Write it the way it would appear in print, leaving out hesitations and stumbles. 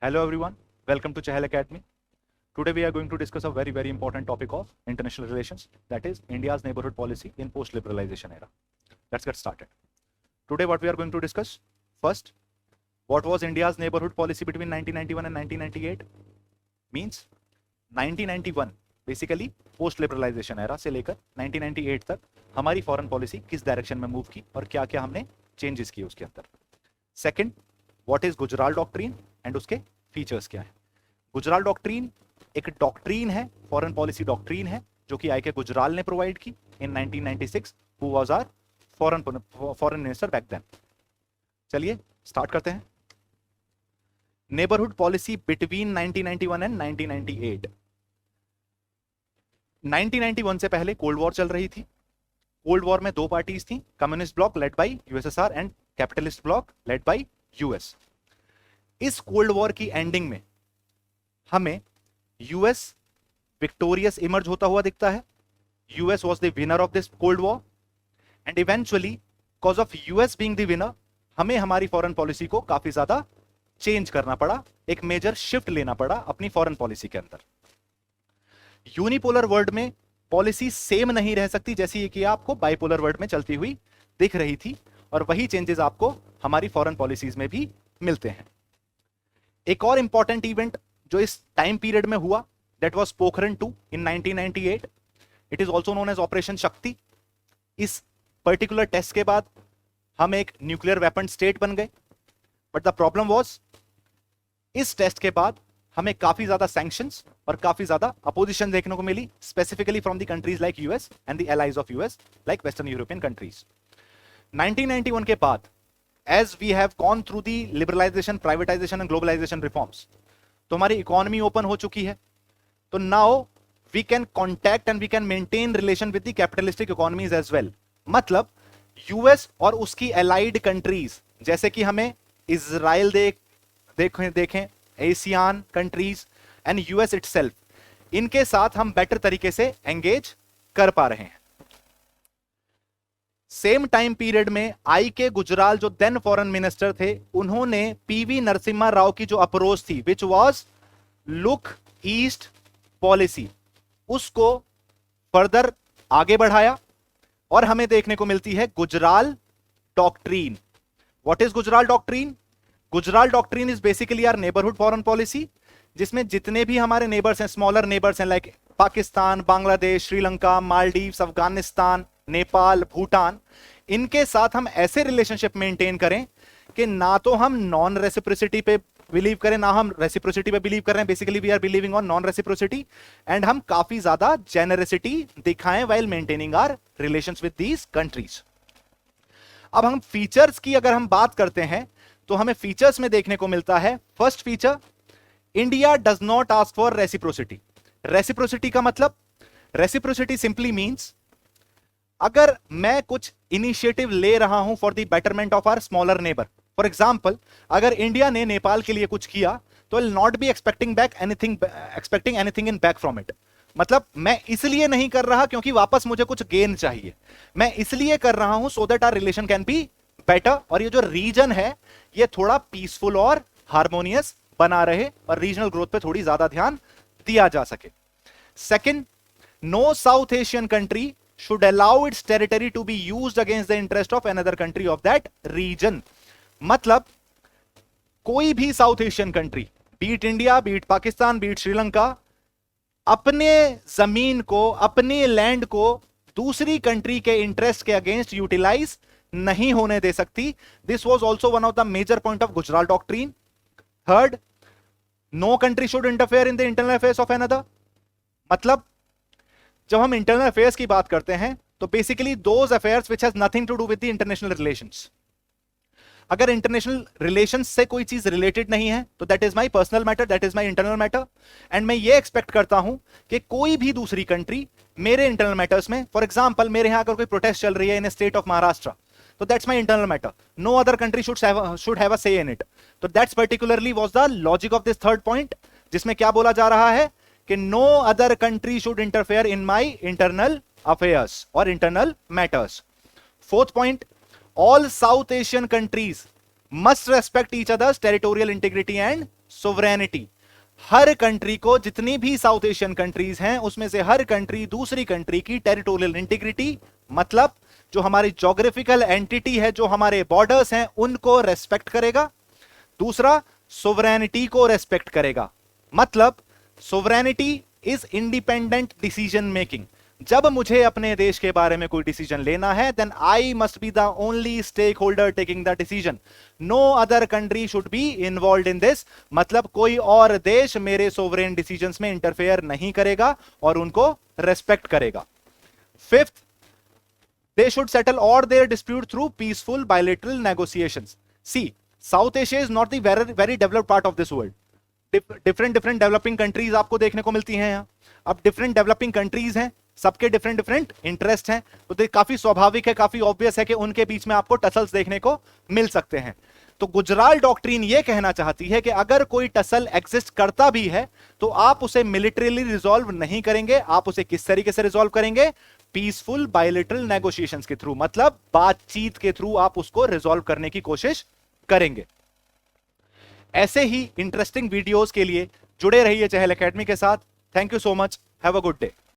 Hello everyone, welcome to Chahal Academy. Today we are going to discuss a very important topic of international relations, that is India's neighborhood policy in post-liberalization era. Let's get started. Today what we are going to discuss, first, what was India's neighborhood policy between 1991 and 1998? Means 1991 basically post liberalisation era से लेकर 1998 तक हमारी foreign policy किस direction में move की और क्या क्या हमने चेंजेस किए उसके अंदर. Second, what is Gujral doctrine and उसके फीचर्स क्या है. गुजराल डॉक्ट्रीन एक डॉक्ट्रीन है, फॉरेन पॉलिसी डॉक्ट्रीन है, जो कि आई के गुजराल ने प्रोवाइड की in 1996, who was our foreign minister back then. चलिए स्टार्ट करते हैं. Neighbourhood policy between 1991 and 1998. 1991 से पहले कोल्ड वॉर चल रही थी. कोल्ड वॉर में दो पार्टीज थी, communist bloc led by USSR and capitalist block led by US. इस कोल्ड वॉर की एंडिंग में हमें यूएस विक्टोरियस इमर्ज होता हुआ दिखता है. US was the winner of this cold war and eventually because of US being the winner हमें हमारी फॉरेन पॉलिसी को काफी ज्यादा चेंज करना पड़ा, एक मेजर शिफ्ट लेना पड़ा अपनी फॉरेन पॉलिसी के अंदर. यूनिपोलर वर्ल्ड में पॉलिसी सेम नहीं रह सकती जैसी कि आपको बाइपोलर वर्ल्ड में चलती हुई दिख रही थी, और वही चेंजेस आपको हमारी फॉरेन पॉलिसीज में भी मिलते हैं. एक और इंपॉर्टेंट इवेंट जो इस टाइम पीरियड में हुआ, that was Pokhran 2 in 1998. It is also known as operation Shakti. इस पर्टिकुलर टेस्ट के बाद हम एक न्यूक्लियर वेपन स्टेट बन गए, बट द प्रॉब्लम वाज इस टेस्ट के बाद हमें काफी ज्यादा सैंक्शंस और काफी ज्यादा अपोजिशन देखने को मिली, specifically from the countries like US and the allies of US like western European countries. 1991 के बाद as we have gone through the liberalisation, privatisation and globalisation reforms, तो हमारी इकोनॉमी ओपन हो चुकी है. तो now we can contact and we can maintain relation with the capitalistic economies as well. मतलब US और उसकी एलाइड कंट्रीज, जैसे कि हमें इजराइल देखें, ASEAN countries and US itself, इनके साथ हम बेटर तरीके से एंगेज कर पा रहे हैं. सेम टाइम पीरियड में आई के गुजराल जो देन फॉरेन मिनिस्टर थे, उन्होंने पीवी नरसिम्हा राव की जो अप्रोच थी which was look east policy, उसको फर्दर आगे बढ़ाया और हमें देखने को मिलती है Gujral doctrine. What is Gujral doctrine? Gujral doctrine is basically our neighbourhood foreign policy, जिसमें जितने भी हमारे नेबर्स हैं, स्मॉलर नेबर्स हैं लाइक पाकिस्तान, बांग्लादेश, श्रीलंका, मालदीव्स, अफगानिस्तान, नेपाल, भूटान, इनके साथ हम ऐसे रिलेशनशिप मेंटेन करें कि ना तो हम नॉन रेसिप्रोसिटी पे बिलीव करें, ना हम रेसिप्रोसिटी पे बिलीव कर रहे हैं. Basically we are believing on non reciprocity, and हम काफी ज्यादा जेनरसिटी दिखाएं while maintaining our relations with these countries. अब हम फीचर्स की अगर हम बात करते हैं तो हमें फीचर्स में देखने को मिलता है, first feature, India does not ask for reciprocity. Reciprocity का मतलब, रेसिप्रोसिटी सिंपली मींस अगर मैं कुछ इनिशिएटिव ले रहा हूं for the betterment of our smaller neighbour, for example अगर इंडिया ने नेपाल के लिए कुछ किया तो will not be expecting anything in back from it. मतलब मैं इसलिए नहीं कर रहा क्योंकि वापस मुझे कुछ गेन चाहिए, मैं इसलिए कर रहा हूं so that our relation can be better, और ये जो रीजन है ये थोड़ा पीसफुल और हार्मोनियस बना रहे और रीजनल ग्रोथ पे थोड़ी ज्यादा ध्यान दिया जा सके. Second, no South Asian country should allow its territory to be used against the interest of another country of that region. मतलब कोई भी South Asian country, be it India, be it Pakistan, be it Sri Lanka, अपने जमीन को, अपने लैंड को दूसरी कंट्री के इंटरेस्ट के अगेंस्ट यूटिलाइज नहीं होने दे सकती. This was also one of the major point of Gujral doctrine. Third, no country should interfere in the internal affairs of another. मतलब जब हम इंटरनल अफेयर्स की बात करते हैं तो basically those affairs which has nothing to do with the international relations. अगर international relations से कोई चीज रिलेटेड नहीं है तो that is my personal matter, that is my internal matter, and मैं ये एक्सपेक्ट करता हूं कि कोई भी दूसरी कंट्री मेरे इंटरनल मैटर्स में, फॉर एग्जांपल मेरे यहां अगर कोई प्रोटेस्ट चल रही है इन स्टेट ऑफ महाराष्ट्र, तो that's my internal matter, no other country should have a say in it. तो that's particularly was the logic of this third point, जिसमें क्या बोला जा रहा है कि no other country should interfere in my internal affairs और internal matters. Fourth point, all South Asian countries must respect each other's territorial integrity and sovereignty. Her country को, जितनी भी साउथ एशियन कंट्रीज हैं उसमें से हर कंट्री दूसरी country की territorial integrity, मतलब जो हमारी ज्योग्राफिकल एंटिटी है, जो हमारे बॉर्डर्स हैं, उनको रेस्पेक्ट करेगा। दूसरा, सोवरेनिटी को रेस्पेक्ट करेगा, मतलब sovereignty is independent decision making. जब मुझे अपने देश के बारे में कोई डिसीजन लेना है, then I must be the only stakeholder taking the decision, no other country should be involve in this, मतलब कोई और देश मेरे सोवरेन डिसीजंस में इंटरफेयर नहीं करेगा और उनको रेस्पेक्ट करेगा। Fifth, they should settle all their dispute through peaceful bilateral negotiations. See, South Asia is not the very developed part of this world. different developing countries आपको देखने को मिलती हैं यहाँ। अब different developing countries हैं, सबके different इंटरेस्ट हैं, तो काफी स्वाभाविक है, काफी ऑब्वियस है कि उनके बीच में आपको टसल्स देखने को मिल सकते हैं। तो गुजराल डॉक्ट्रिन ये कहना चाहती है कि अगर कोई टसल एग्जिस्ट करता भी है तो आप उसे मिलिट्रीली रिजॉल्व नहीं करेंगे, आप उसे किस तरीके से रिजॉल्व करेंगे? पीसफुल बायलैटरल नेगोशिएशंस के थ्रू, मतलब बातचीत के थ्रू आप उसको रिजॉल्व करने की कोशिश करेंगे। ऐसे ही इंटरेस्टिंग वीडियोस के लिए जुड़े रहिए चहल एकेडमी के साथ। Thank you so much, have a good day.